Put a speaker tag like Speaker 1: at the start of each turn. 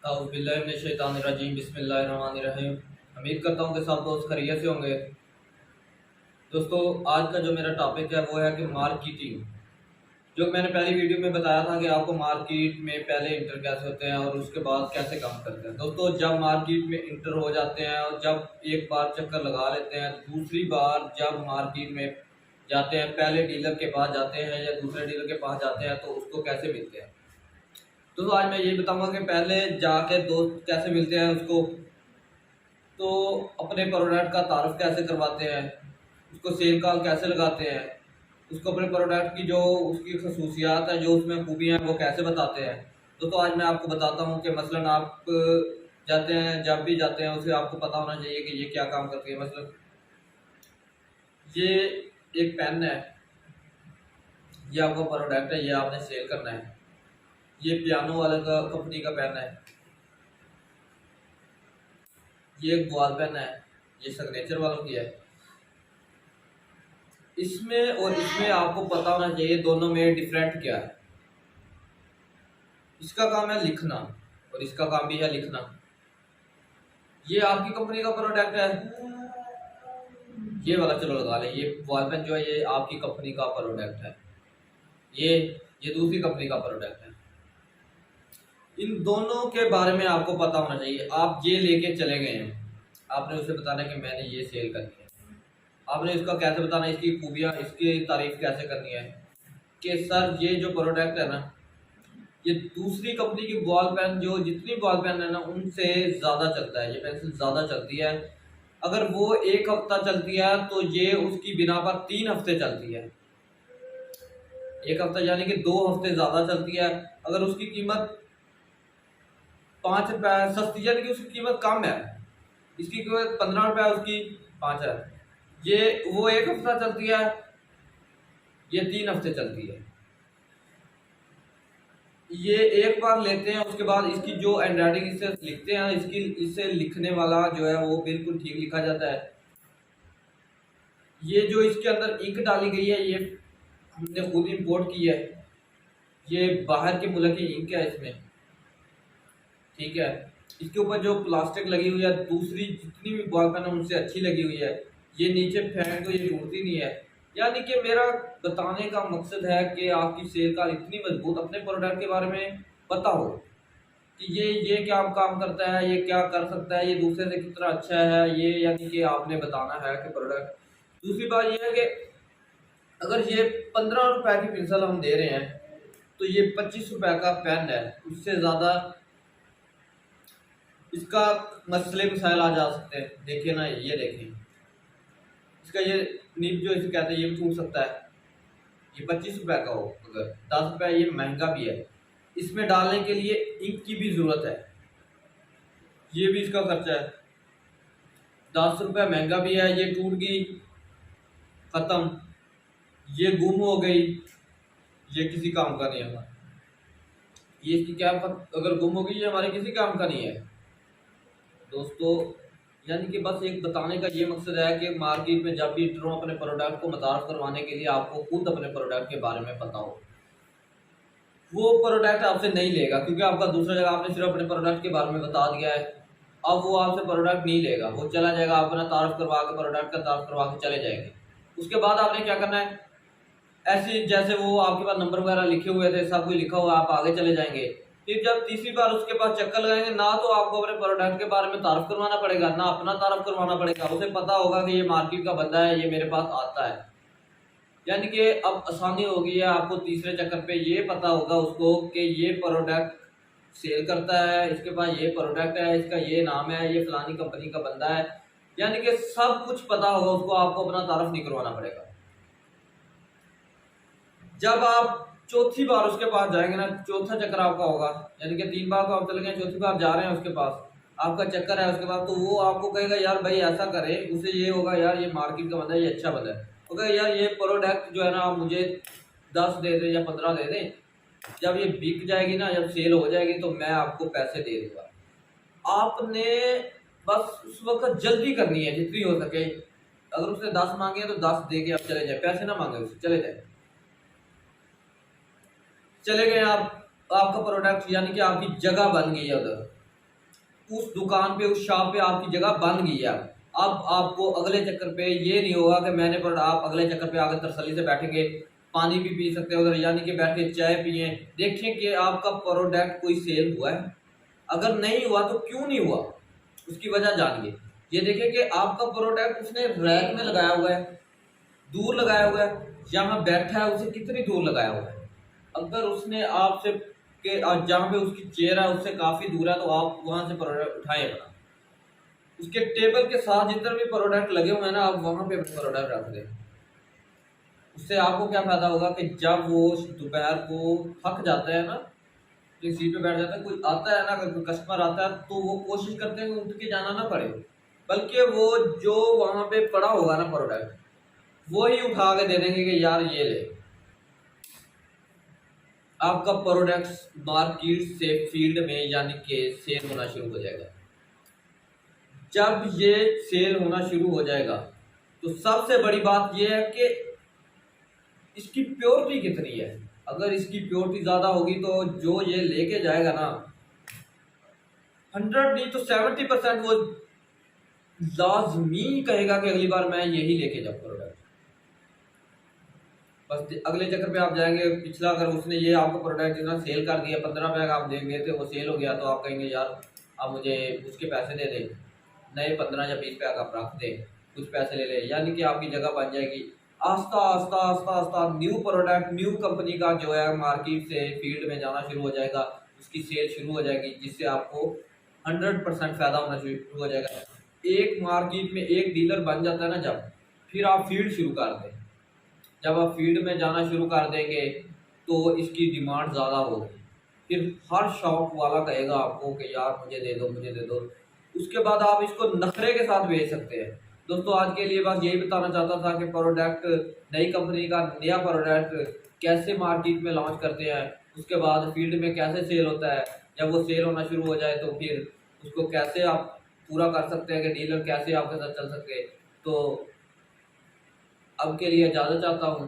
Speaker 1: औज़ुबिल्लाहिमिनश्शैतानिर्रजीम बिस्मिल्लाहिर्रहमानिर्रहीम। उम्मीद करता हूँ कि सब दोस्त खैरियत से होंगे। दोस्तों, आज का जो मेरा टॉपिक है वो है कि मार्केटिंग। जो मैंने पहली वीडियो में बताया था कि आपको मार्केट में पहले इंटर कैसे होते हैं और उसके बाद कैसे काम करते हैं। दोस्तों, जब मार्केट में इंटर हो जाते हैं और जब एक बार चक्कर लगा लेते हैं, दूसरी बार जब मार्केट में जाते हैं, पहले डीलर के पास जाते हैं या दूसरे डीलर के पास जाते हैं, तो उसको कैसे मिलते हैं। तो आज मैं ये बताऊंगा कि पहले जाके दोस्त कैसे मिलते हैं उसको, तो अपने प्रोडक्ट का तारुफ कैसे करवाते हैं, उसको सेल कॉल कैसे लगाते हैं, उसको अपने प्रोडक्ट की जो उसकी खसूसियात है, जो उसमें खूबियाँ हैं, वो कैसे बताते हैं। तो आज मैं आपको बताता हूँ कि मसलन आप जाते हैं, जब भी जाते हैं उसे आपको पता होना चाहिए कि ये क्या काम करती है। मसलन ये एक पेन है, ये आपका प्रोडक्ट है, ये आपने सेल करना है। ये पियानो वाले का कंपनी का पेन है। ये एक बॉल पेन है, ये सिग्नेचर वालों की है। इसमें और इसमें आपको पता होना चाहिए दोनों में डिफरेंट क्या है। इसका काम है लिखना और इसका काम भी है लिखना। ये आपकी कंपनी का प्रोडक्ट है, ये वाला चलो लगा लें। ये बॉल पेन जो है ये आपकी कंपनी का प्रोडक्ट है, ये दूसरी कंपनी का प्रोडक्ट है। इन दोनों के बारे में आपको पता होना चाहिए। आप ये लेके चले गए हैं, आपने उसे बताना कि मैंने ये सेल करनी है। आपने इसका कैसे बताना, इसकी खूबियाँ, इसकी तारीफ कैसे करनी है कि सर ये जो प्रोडक्ट है ना, ये दूसरी कंपनी की बॉल पेन, जो जितनी बॉल पेन है ना उनसे ज़्यादा चलता है, ये पेंसिल ज़्यादा चलती है। अगर वो एक हफ्ता चलती है तो ये उसकी बिना पर 3 हफ्ते चलती है। एक हफ्ता यानी कि 2 हफ्ते ज़्यादा चलती है। अगर उसकी कीमत 5 रुपये सस्ती, यानी कि उसकी कीमत कम है, इसकी कीमत 15 रुपये, उसकी 5 है। ये वो एक हफ्ता चलती है, ये 3 हफ्ते चलती है। ये एक बार लेते हैं, उसके बाद इसकी जो हैंडराइटिंग इससे लिखते हैं, इससे लिखने वाला जो है वो बिल्कुल ठीक लिखा जाता है। ये जो इसके अंदर इंक डाली गई है, ये हमने खुद इंपोर्ट की है। ये बाहर के मुल्क की इंक है इसमें, ठीक है। इसके ऊपर जो प्लास्टिक लगी हुई है, दूसरी जितनी भी बॉल पेन है उनसे अच्छी लगी हुई है। ये नीचे फेंक दो, ये टूटती नहीं है। यानी कि मेरा बताने का मकसद है कि आपकी सेल का इतनी मजबूत, अपने प्रोडक्ट के बारे में पता हो कि ये क्या काम करता है, ये क्या कर सकता है, ये दूसरे से कितना अच्छा है, ये यानी कि आपने बताना है कि प्रोडक्ट। दूसरी बात ये है कि अगर ये 15 रुपए की पेंसिल हम दे रहे हैं तो ये 25 रुपए का पेन है, उससे ज़्यादा इसका मसले मसाइल आ जा सकते हैं। देखिए ना, ये देखें, इसका ये निब जो इसे कहते हैं ये भी टूट सकता है। ये 25 रुपए का हो, अगर 10 रुपए, ये महंगा भी है। इसमें डालने के लिए इंक की भी जरूरत है, ये भी इसका खर्चा है। 10 रुपए महंगा भी है। ये टूट गई, खत्म, ये गुम हो गई, ये किसी काम का नहीं है। ये इसकी क्या, अगर गुम हो गई, ये हमारे किसी काम का नहीं है दोस्तों। यानी कि बस एक बताने का ये मकसद है कि मार्केट में जब भी इंटर हो, अपने प्रोडक्ट को मुतारफ करवाने के लिए आपको खुद अपने प्रोडक्ट के बारे में पता हो। वो प्रोडक्ट आपसे नहीं लेगा, क्योंकि आपका दूसरा जगह आपने सिर्फ अपने प्रोडक्ट के बारे में बता दिया है। अब वो आपसे प्रोडक्ट नहीं लेगा, वो चला जाएगा, अपना तारुफ करवा के, प्रोडक्ट का तारुफ करवा के चले जाएंगे। उसके बाद आपने क्या करना है, ऐसे जैसे वो आपके पास नंबर वगैरह लिखे हुए थे, सब कुछ लिखा हुआ, आप आगे चले जाएंगे। फिर जब तीसरी बार उसके पास चक्कर लगाएंगे ना, तो आपको अपने प्रोडक्ट के बारे में तारुफ करवाना पड़ेगा, ना अपना तारुफ करवाना पड़ेगा। उसे पता होगा कि ये मार्केट का बंदा है, ये मेरे पास आता है। यानी कि अब आसानी हो गई है, आपको तीसरे चक्कर पे ये पता होगा उसको कि ये प्रोडक्ट सेल करता है, इसके पास ये प्रोडक्ट है, इसका ये नाम है, ये फलानी कंपनी का बंदा है। यानी कि सब कुछ पता होगा उसको, आपको अपना तारुफ नहीं करवाना पड़ेगा। जब आप चौथी बार उसके पास जाएंगे ना, चौथा चक्कर आपका होगा, यानी कि 3 बार तो आप चले गए, चौथी बार जा रहे हैं उसके पास, आपका चक्कर है उसके पास, तो वो आपको कहेगा यार भाई ऐसा करे, उसे ये होगा यार ये मार्केट का बंदा है, ये अच्छा बंदा है। ओके यार, ये प्रोडक्ट जो है ना आप मुझे 10 दे दें या 15 दे दें, जब ये बिक जाएगी ना, जब सेल हो जाएगी तो मैं आपको पैसे दे दूंगा। आपने बस उस वक्त जल्दी करनी है जितनी हो सके। अगर उसने 10 मांगे तो 10 दे के आप चले जाए, पैसे ना मांगे उससे, चले जाए। चले गए आप, आपका प्रोडक्ट यानी कि आपकी जगह बन गई है उधर, उस दुकान पे, उस शॉप पे आपकी जगह बन गई है। अब आपको अगले चक्कर पे ये नहीं होगा कि मैंने पर आप अगले चक्कर पे आकर तसल्ली से बैठेंगे, पानी भी पी सकते हो उधर, यानी कि बैठ के चाय पिए, देखें कि आपका प्रोडक्ट कोई सेल हुआ है। अगर नहीं हुआ तो क्यों नहीं हुआ, उसकी वजह जानिए। ये देखें कि आपका प्रोडक्ट उसने रैक में लगाया हुआ है, दूर लगाया हुआ है, जहाँ बैठा है उसे कितनी दूर लगाया हुआ है। अगर उसने आपसे के जहाँ पे उसकी चेयर है उससे काफ़ी दूर है, तो आप वहाँ से प्रोडक्ट उठाएं अपना। उसके टेबल के साथ जितने भी प्रोडक्ट लगे हुए हैं ना, आप वहाँ पे प्रोडक्ट रख दें। उससे आपको क्या फ़ायदा होगा कि जब वो दोपहर को थक जाते हैं ना, तो सीट पे बैठ जाता है, कोई आता है ना, अगर कोई कस्टमर आता है तो वो कोशिश करते हैं कि उठ के जाना ना पड़े, बल्कि वो जो वहाँ पे पड़ा होगा ना प्रोडक्ट, वो ही उठा के दे देंगे कि यार ये ले। आपका प्रोडक्ट मार्केट से फील्ड में यानी कि सेल होना शुरू हो जाएगा। जब ये सेल होना शुरू हो जाएगा तो सबसे बड़ी बात यह है कि इसकी प्योरिटी कितनी है। अगर इसकी प्योरिटी ज़्यादा होगी तो जो ये लेके जाएगा ना, 100 नहीं तो 70% वो लाजमी कहेगा कि अगली बार मैं यही लेके जाऊँ प्रोडक्ट। बस अगले चक्कर पे आप जाएंगे, पिछला अगर उसने ये आपको प्रोडक्ट जितना सेल कर दिया, 15 बैग आप देंगे तो वो सेल हो गया, तो आप कहेंगे यार आप मुझे उसके पैसे दे दें, नए 15 या 20 बैग आप रख दें, कुछ पैसे ले लें, यानी कि आपकी जगह बन जाएगी। आस्ता आस्ता आस्ता आस्ता न्यू प्रोडक्ट, न्यू कंपनी का जो है मार्केट से फील्ड में जाना शुरू हो जाएगा, उसकी सेल शुरू हो जाएगी, जिससे आपको 100% फ़ायदा होना शुरू हो जाएगा। एक मार्केट में एक डीलर बन जाता है ना जब, फिर आप फील्ड शुरू कर दें। जब आप फील्ड में जाना शुरू कर देंगे तो इसकी डिमांड ज़्यादा होगी, फिर हर शॉप वाला कहेगा आपको कि यार मुझे दे दो, मुझे दे दो। उसके बाद आप इसको नखरे के साथ बेच सकते हैं। दोस्तों आज के लिए बस यही बताना चाहता था कि प्रोडक्ट, नई कंपनी का नया प्रोडक्ट कैसे मार्केट में लॉन्च करते हैं, उसके बाद फील्ड में कैसे सेल होता है, जब वो सेल होना शुरू हो जाए तो फिर उसको कैसे आप पूरा कर सकते हैं, कि डीलर कैसे आपके साथ चल सकते हैं। तो अब के लिए इजाज़त चाहता हूँ।